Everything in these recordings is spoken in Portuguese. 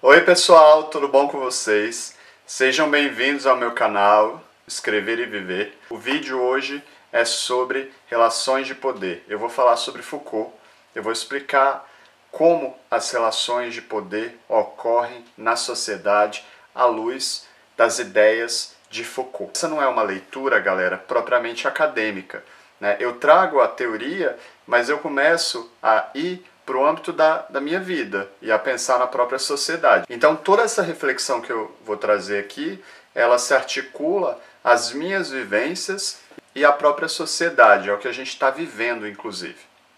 Oi pessoal, tudo bom com vocês? Sejam bem-vindos ao meu canal Escrever e Viver. O vídeo hoje é sobre relações de poder. Eu vou falar sobre Foucault, eu vou explicar como as relações de poder ocorrem na sociedade à luz das ideias de Foucault. Essa não é uma leitura, galera, propriamente acadêmica, né? Eu trago a teoria, mas eu começo a ir para o âmbito da minha vida e a pensar na própria sociedade. Então toda essa reflexão que eu vou trazer aqui, ela se articula às minhas vivências e à própria sociedade, é o que a gente está vivendo, inclusive.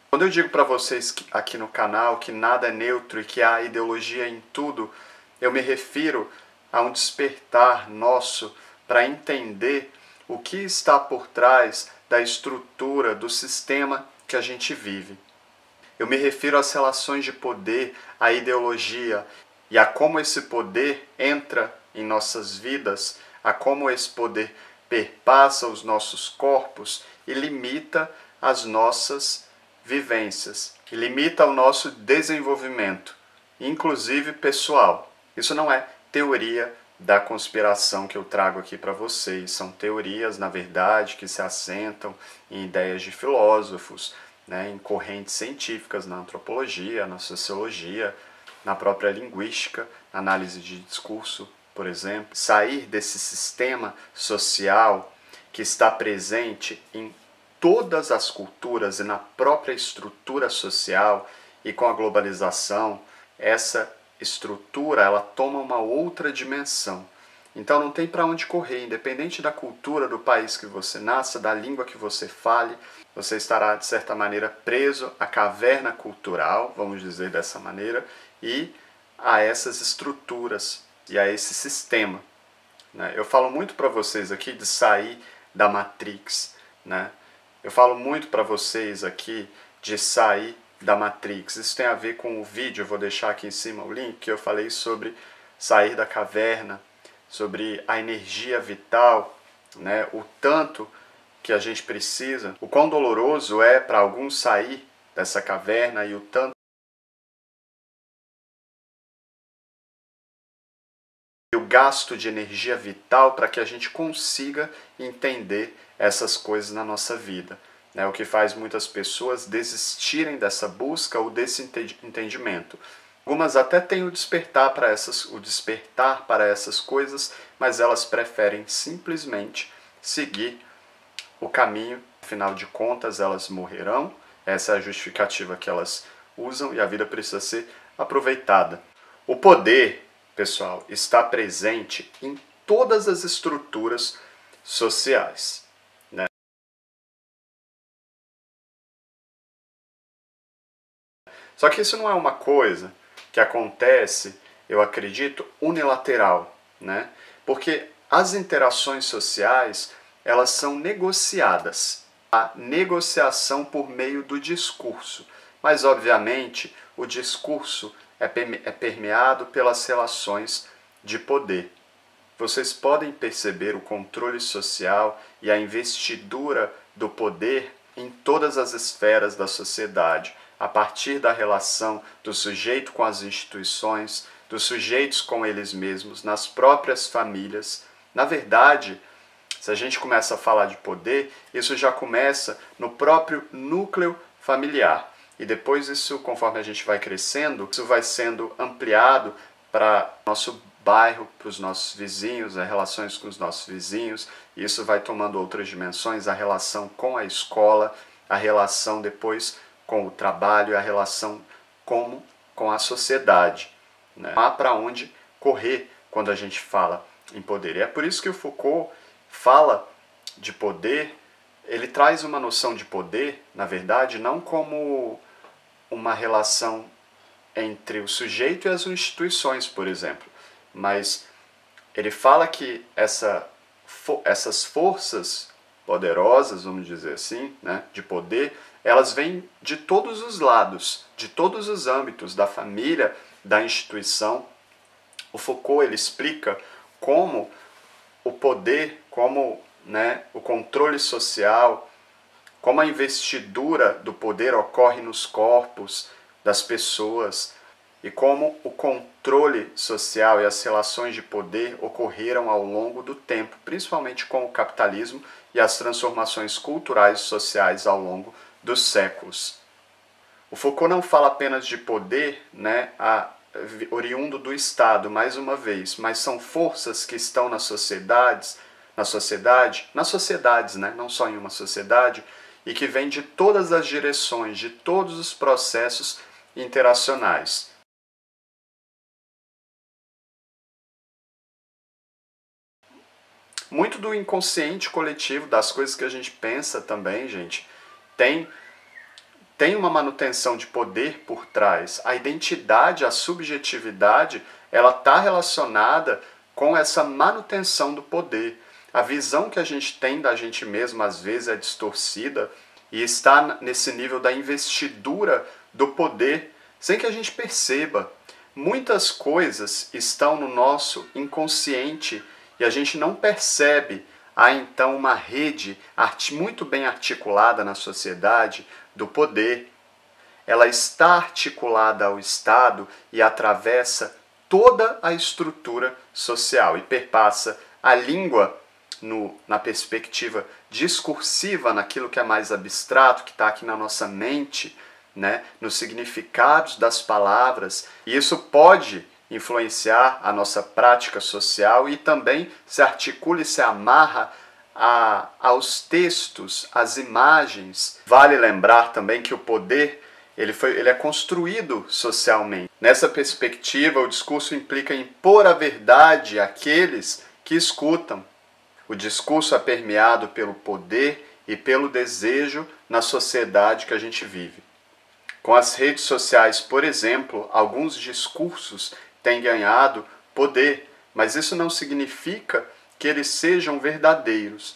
Quando eu digo para vocês aqui no canal que nada é neutro e que há ideologia em tudo, eu me refiro a um despertar nosso para entender o que está por trás da estrutura do sistema que a gente vive. Eu me refiro às relações de poder, à ideologia e a como esse poder entra em nossas vidas, a como esse poder perpassa os nossos corpos e limita as nossas vivências, e limita o nosso desenvolvimento, inclusive pessoal. Isso não é teoria da conspiração que eu trago aqui para vocês, são teorias, na verdade, que se assentam em ideias de filósofos, né, em correntes científicas, na antropologia, na sociologia, na própria linguística, na análise de discurso, por exemplo. Sair desse sistema social que está presente em todas as culturas e na própria estrutura social, e com a globalização, essa estrutura ela toma uma outra dimensão. Então não tem para onde correr, independente da cultura, do país que você nasça, da língua que você fale, você estará, de certa maneira, preso à caverna cultural, vamos dizer dessa maneira, e a essas estruturas e a esse sistema. Eu falo muito para vocês aqui de sair da Matrix, né? Eu falo muito para vocês aqui de sair da Matrix. Isso tem a ver com o vídeo, eu vou deixar aqui em cima o link, que eu falei sobre sair da caverna, sobre a energia vital, né? O tanto que a gente precisa, o quão doloroso é para alguns sair dessa caverna e o tanto o gasto de energia vital para que a gente consiga entender essas coisas na nossa vida. O que faz muitas pessoas desistirem dessa busca ou desse entendimento. Algumas até têm o despertar para essas coisas, mas elas preferem simplesmente seguir o caminho. Afinal de contas, elas morrerão. Essa é a justificativa que elas usam e a vida precisa ser aproveitada. O poder, pessoal, está presente em todas as estruturas sociais, né? Só que isso não é uma coisa que acontece, eu acredito, unilateral, né? Porque as interações sociais, elas são negociadas. A negociação por meio do discurso. Mas, obviamente, o discurso é permeado pelas relações de poder. Vocês podem perceber o controle social e a investidura do poder em todas as esferas da sociedade, a partir da relação do sujeito com as instituições, dos sujeitos com eles mesmos, nas próprias famílias. Na verdade, se a gente começa a falar de poder, isso já começa no próprio núcleo familiar. E depois isso, conforme a gente vai crescendo, isso vai sendo ampliado para nosso bairro, para os nossos vizinhos, as relações com os nossos vizinhos. E isso vai tomando outras dimensões, a relação com a escola, a relação depois com o trabalho, a relação com a sociedade. Não há para onde correr quando a gente fala em poder. E é por isso que o Foucault fala de poder, ele traz uma noção de poder, na verdade, não como uma relação entre o sujeito e as instituições, por exemplo, mas ele fala que essas forças poderosas, vamos dizer assim, né, de poder, elas vêm de todos os lados, de todos os âmbitos, da família, da instituição. O Foucault ele explica como o poder, como, né, o controle social, como a investidura do poder ocorre nos corpos das pessoas, e como o controle social e as relações de poder ocorreram ao longo do tempo, principalmente com o capitalismo e as transformações culturais e sociais ao longo dos séculos. O Foucault não fala apenas de poder, oriundo do Estado, mais uma vez, mas são forças que estão nas sociedades, não só em uma sociedade, e que vêm de todas as direções, de todos os processos interacionais. Muito do inconsciente coletivo, das coisas que a gente pensa também, gente, tem uma manutenção de poder por trás. A identidade, a subjetividade, ela está relacionada com essa manutenção do poder. A visão que a gente tem da gente mesmo, às vezes, é distorcida e está nesse nível da investidura do poder, sem que a gente perceba. Muitas coisas estão no nosso inconsciente e a gente não percebe. Há então uma rede muito bem articulada na sociedade do poder. Ela está articulada ao Estado e atravessa toda a estrutura social e perpassa a língua na perspectiva discursiva, naquilo que é mais abstrato, que está aqui na nossa mente, nos significados das palavras. E isso pode influenciar a nossa prática social e também se articula e se amarra aos textos, às imagens. Vale lembrar também que o poder ele é construído socialmente. Nessa perspectiva, o discurso implica impor a verdade àqueles que escutam. O discurso é permeado pelo poder e pelo desejo na sociedade que a gente vive. Com as redes sociais, por exemplo, alguns discursos têm ganhado poder, mas isso não significa que eles sejam verdadeiros.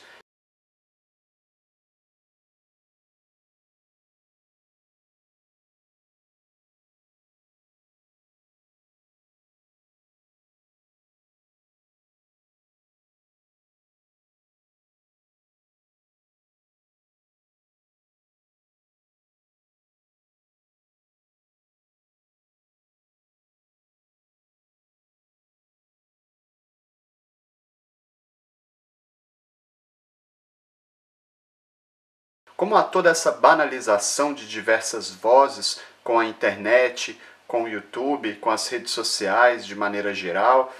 Como há toda essa banalização de diversas vozes com a internet, com o YouTube, com as redes sociais de maneira geral,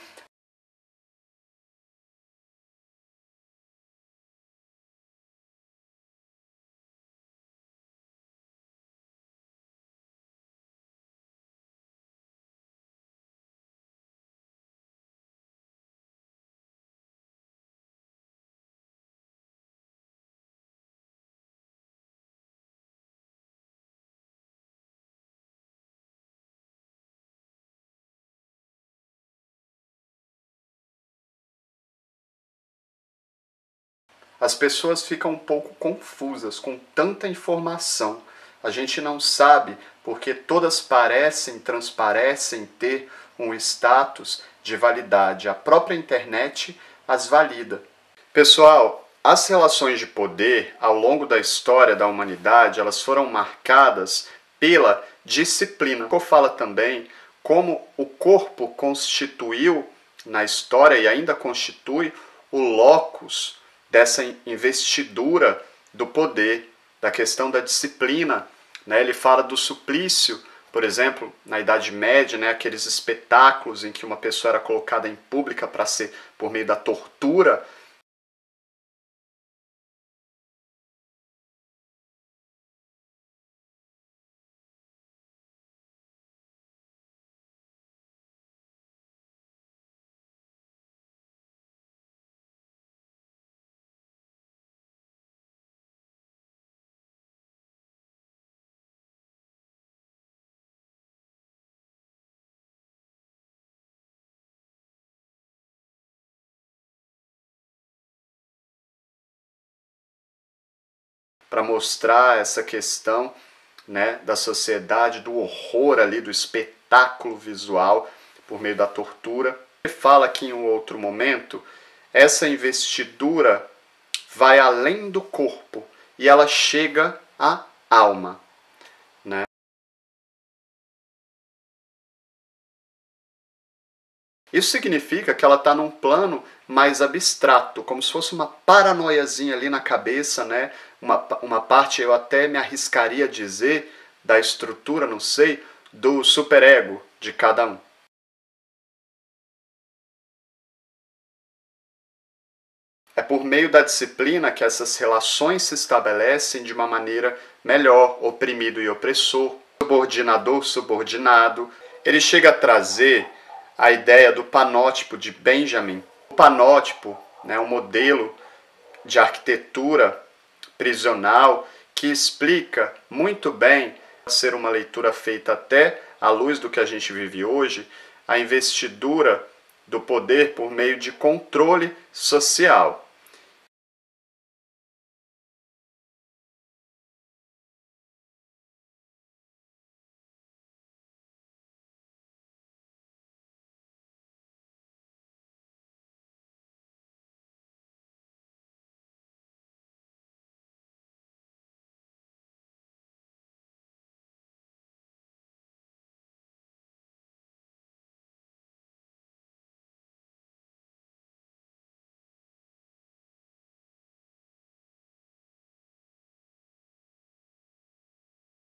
as pessoas ficam um pouco confusas com tanta informação. A gente não sabe porque todas transparecem ter um status de validade. A própria internet as valida. Pessoal, as relações de poder ao longo da história da humanidade, elas foram marcadas pela disciplina. O Foucault fala também como o corpo constituiu na história e ainda constitui o locus dessa investidura do poder, da questão da disciplina. Ele fala do suplício, por exemplo, na Idade Média, aqueles espetáculos em que uma pessoa era colocada em pública para ser por meio da tortura. Para mostrar essa questão da sociedade, do horror ali, do espetáculo visual por meio da tortura. Ele fala que em um outro momento, essa investidura vai além do corpo e ela chega à alma. Isso significa que ela está num plano mais abstrato, como se fosse uma paranoiazinha ali na cabeça, né? Uma parte, eu até me arriscaria a dizer, da estrutura, não sei, do superego de cada um. É por meio da disciplina que essas relações se estabelecem de uma maneira melhor, oprimido e opressor, subordinador, subordinado. Ele chega a trazer a ideia do panótipo de Benjamin. O panótipo, né, um modelo de arquitetura prisional que explica muito bem, ser uma leitura feita até à luz do que a gente vive hoje, a investidura do poder por meio de controle social.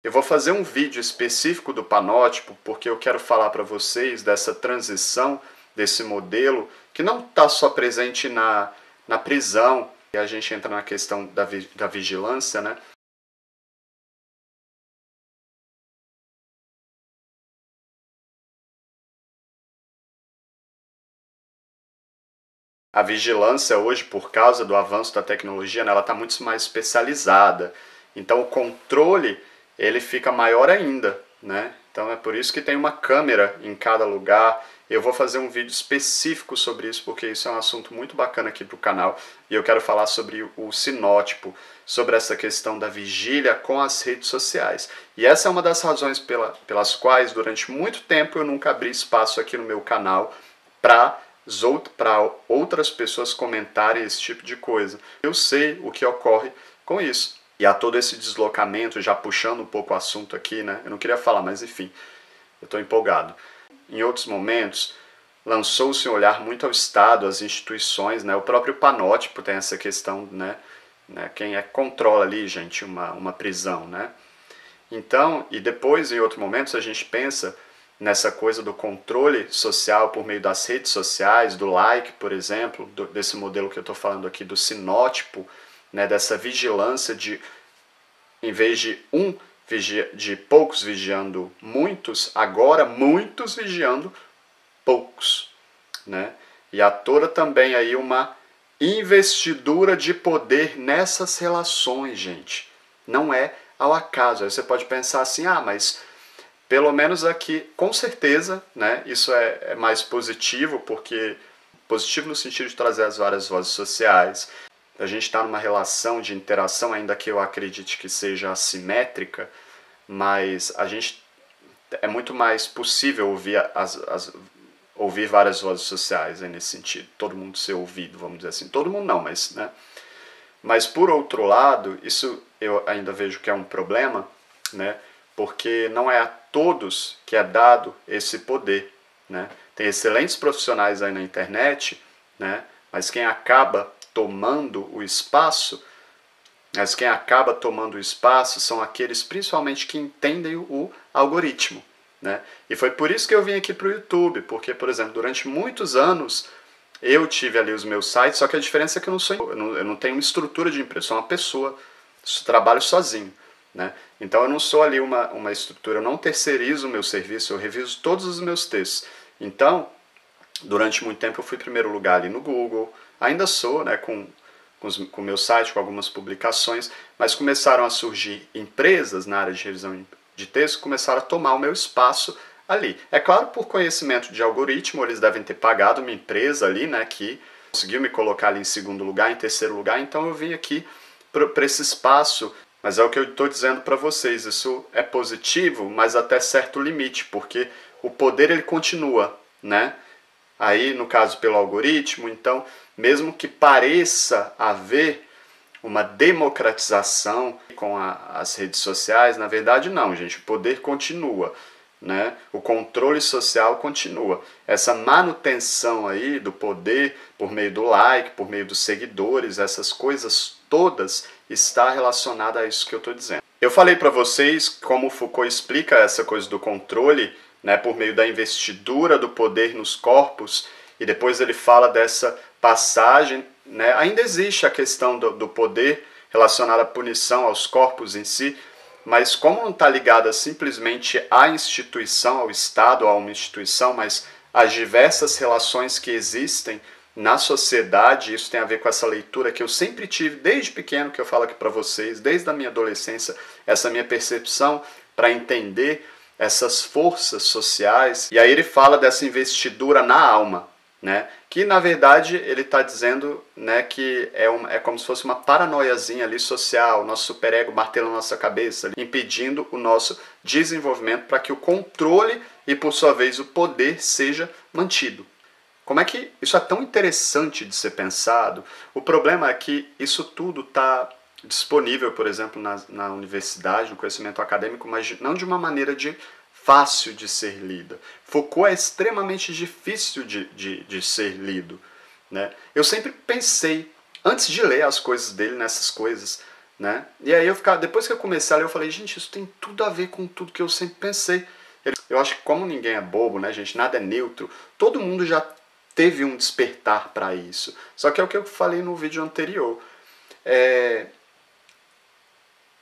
Eu vou fazer um vídeo específico do panótipo porque eu quero falar para vocês dessa transição, desse modelo, que não está só presente na prisão, e a gente entra na questão da vigilância, né? A vigilância hoje, por causa do avanço da tecnologia, né, ela está muito mais especializada. Então o controle ele fica maior ainda, né? Então é por isso que tem uma câmera em cada lugar. Eu vou fazer um vídeo específico sobre isso, porque isso é um assunto muito bacana aqui para o canal. E eu quero falar sobre o sinótipo, sobre essa questão da vigília com as redes sociais. E essa é uma das razões pelas quais, durante muito tempo, eu nunca abri espaço aqui no meu canal para outras pessoas comentarem esse tipo de coisa. Eu sei o que ocorre com isso. E há todo esse deslocamento, já puxando um pouco o assunto aqui, né? Eu não queria falar, mas enfim, eu estou empolgado. Em outros momentos, lançou-se um olhar muito ao Estado, às instituições, né? O próprio panótipo tem essa questão, né? Quem é que controla ali, gente, uma prisão, né? Então, e depois, em outros momentos, a gente pensa nessa coisa do controle social por meio das redes sociais, do like, por exemplo, desse modelo que eu estou falando aqui, do sinótipo, né, dessa vigilância de, em vez de poucos vigiando muitos, agora muitos vigiando poucos, né? E há toda também aí uma investidura de poder nessas relações, gente. Não é ao acaso. Aí você pode pensar assim, mas pelo menos aqui, com certeza, né, isso é mais positivo, porque positivo no sentido de trazer as várias vozes sociais. A gente está numa relação de interação, ainda que eu acredite que seja assimétrica, mas a gente é muito mais possível ouvir várias vozes sociais, né, nesse sentido. Todo mundo ser ouvido, vamos dizer assim. Todo mundo não, mas, né? Mas por outro lado, isso eu ainda vejo que é um problema, né? Porque não é a todos que é dado esse poder, né? Tem excelentes profissionais aí na internet, né? Mas quem acaba tomando o espaço, são aqueles principalmente que entendem o algoritmo, né? E foi por isso que eu vim aqui para o YouTube, porque, por exemplo, durante muitos anos eu tive ali os meus sites, só que a diferença é que eu não tenho uma estrutura de empresa, sou uma pessoa, trabalho sozinho, né? Então eu não sou ali uma estrutura, eu não terceirizo o meu serviço, eu reviso todos os meus textos. Então, durante muito tempo eu fui em primeiro lugar ali no Google, ainda sou, né, com o meu site, com algumas publicações, mas começaram a surgir empresas na área de revisão de texto, começaram a tomar o meu espaço ali. É claro, por conhecimento de algoritmo, eles devem ter pagado uma empresa ali, né, que conseguiu me colocar ali em segundo lugar, em terceiro lugar, então eu vim aqui para esse espaço. Mas é o que eu estou dizendo para vocês, isso é positivo, mas até certo limite, porque o poder ele continua, né? Aí, no caso, pelo algoritmo, então, mesmo que pareça haver uma democratização com as redes sociais, na verdade não, gente, o poder continua. né? O controle social continua. Essa manutenção aí do poder por meio do like, por meio dos seguidores, essas coisas todas está relacionada a isso que eu estou dizendo. Eu falei para vocês como Foucault explica essa coisa do controle, né, por meio da investidura do poder nos corpos, e depois ele fala dessa passagem, né? Ainda existe a questão do poder relacionada à punição aos corpos em si, mas como não está ligada simplesmente à instituição, ao Estado, a uma instituição, mas às diversas relações que existem na sociedade, isso tem a ver com essa leitura que eu sempre tive desde pequeno, que eu falo aqui para vocês, desde a minha adolescência, essa minha percepção para entender essas forças sociais. E aí ele fala dessa investidura na alma, né? Que na verdade ele está dizendo, né, que é como se fosse uma paranoiazinha ali social, o nosso superego martelando na nossa cabeça, ali, impedindo o nosso desenvolvimento para que o controle e por sua vez o poder seja mantido. Como é que isso é tão interessante de ser pensado? O problema é que isso tudo está disponível, por exemplo, na universidade, no conhecimento acadêmico, mas não de uma maneira fácil de ser lida. Foucault é extremamente difícil de ser lido, né? Eu sempre pensei, antes de ler as coisas dele, nessas coisas, né? E aí depois que eu comecei a ler, eu falei, gente, isso tem tudo a ver com tudo que eu sempre pensei. Eu acho que como ninguém é bobo, né, gente, nada é neutro, todo mundo já teve um despertar para isso. Só que é o que eu falei no vídeo anterior.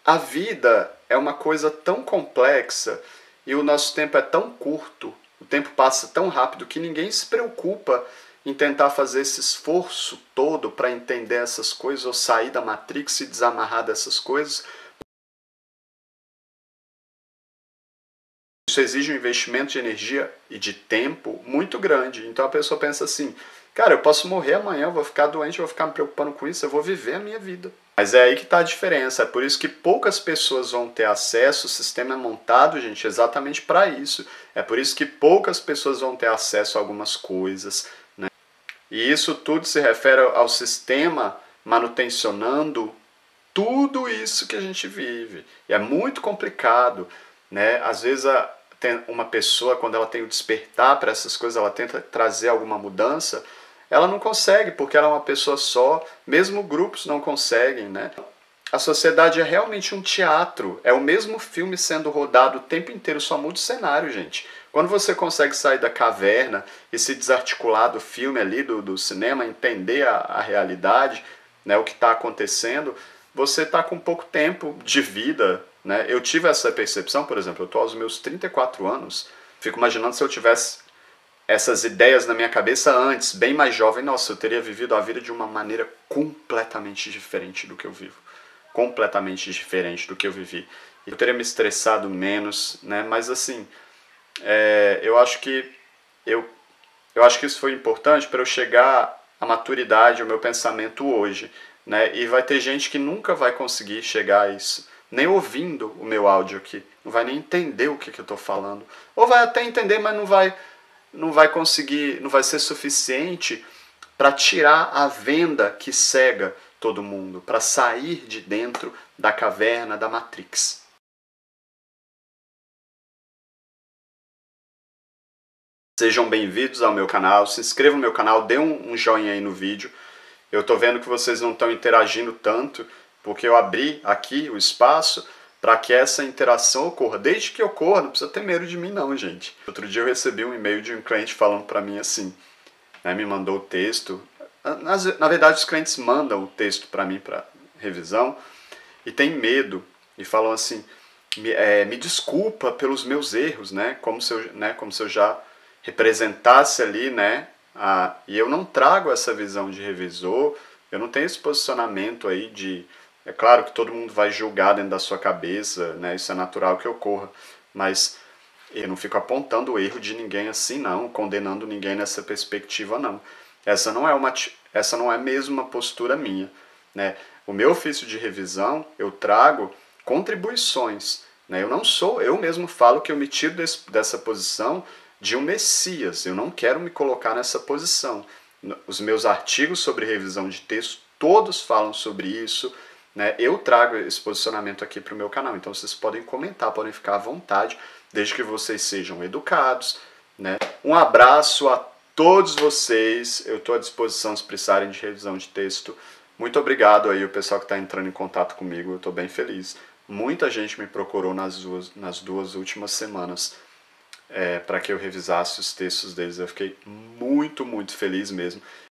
A vida é uma coisa tão complexa e o nosso tempo é tão curto, o tempo passa tão rápido que ninguém se preocupa em tentar fazer esse esforço todo para entender essas coisas ou sair da Matrix e desamarrar dessas coisas. Isso exige um investimento de energia e de tempo muito grande. Então a pessoa pensa assim, cara, eu posso morrer amanhã, eu vou ficar doente, eu vou ficar me preocupando com isso, eu vou viver a minha vida. Mas é aí que está a diferença, é por isso que poucas pessoas vão ter acesso, o sistema é montado, gente, exatamente para isso. É por isso que poucas pessoas vão ter acesso a algumas coisas, né? E isso tudo se refere ao sistema manutencionando tudo isso que a gente vive. E é muito complicado, né? Às vezes uma pessoa, quando ela tem o despertar para essas coisas, ela tenta trazer alguma mudança, ela não consegue, porque ela é uma pessoa só, mesmo grupos não conseguem, né? A sociedade é realmente um teatro, é o mesmo filme sendo rodado o tempo inteiro, só muda o cenário, gente. Quando você consegue sair da caverna e se desarticular do filme ali, do cinema, entender a realidade, né, o que está acontecendo, você está com pouco tempo de vida, né? Eu tive essa percepção, por exemplo, eu estou aos meus 34 anos, fico imaginando se eu tivesse essas ideias na minha cabeça antes, bem mais jovem, nossa, eu teria vivido a vida de uma maneira completamente diferente do que eu vivo. Completamente diferente do que eu vivi. Eu teria me estressado menos, né? Mas assim, eu acho que isso foi importante para eu chegar à maturidade, ao meu pensamento hoje, né? E vai ter gente que nunca vai conseguir chegar a isso, nem ouvindo o meu áudio aqui, não vai nem entender o que eu estou falando, ou vai até entender, mas não vai conseguir, não vai ser suficiente para tirar a venda que cega todo mundo, para sair de dentro da caverna da Matrix. Sejam bem-vindos ao meu canal, se inscreva no meu canal, dê um joinha aí no vídeo. Eu estou vendo que vocês não estão interagindo tanto, porque eu abri aqui o espaço para que essa interação ocorra. Desde que ocorra, não precisa ter medo de mim não, gente. Outro dia eu recebi um e-mail de um cliente falando para mim assim, né, me mandou o texto. Na verdade, os clientes mandam o texto para mim para revisão e tem medo e falam assim, me desculpa pelos meus erros, né, como se eu já representasse ali, né, e eu não trago essa visão de revisor, eu não tenho esse posicionamento aí de... É claro que todo mundo vai julgar dentro da sua cabeça, né? Isso é natural que ocorra, mas eu não fico apontando o erro de ninguém assim não, condenando ninguém nessa perspectiva não. Essa não é mesmo uma postura minha, né? O meu ofício de revisão, eu trago contribuições, né? Eu mesmo falo que eu me tiro dessa posição de um messias, eu não quero me colocar nessa posição. Os meus artigos sobre revisão de texto, todos falam sobre isso, né? Eu trago esse posicionamento aqui para o meu canal, então vocês podem comentar, podem ficar à vontade, desde que vocês sejam educados, né? Um abraço a todos vocês, eu estou à disposição se precisarem de revisão de texto. Muito obrigado aí o pessoal que está entrando em contato comigo, eu estou bem feliz. Muita gente me procurou nas duas últimas semanas para que eu revisasse os textos deles. Eu fiquei muito, muito feliz mesmo.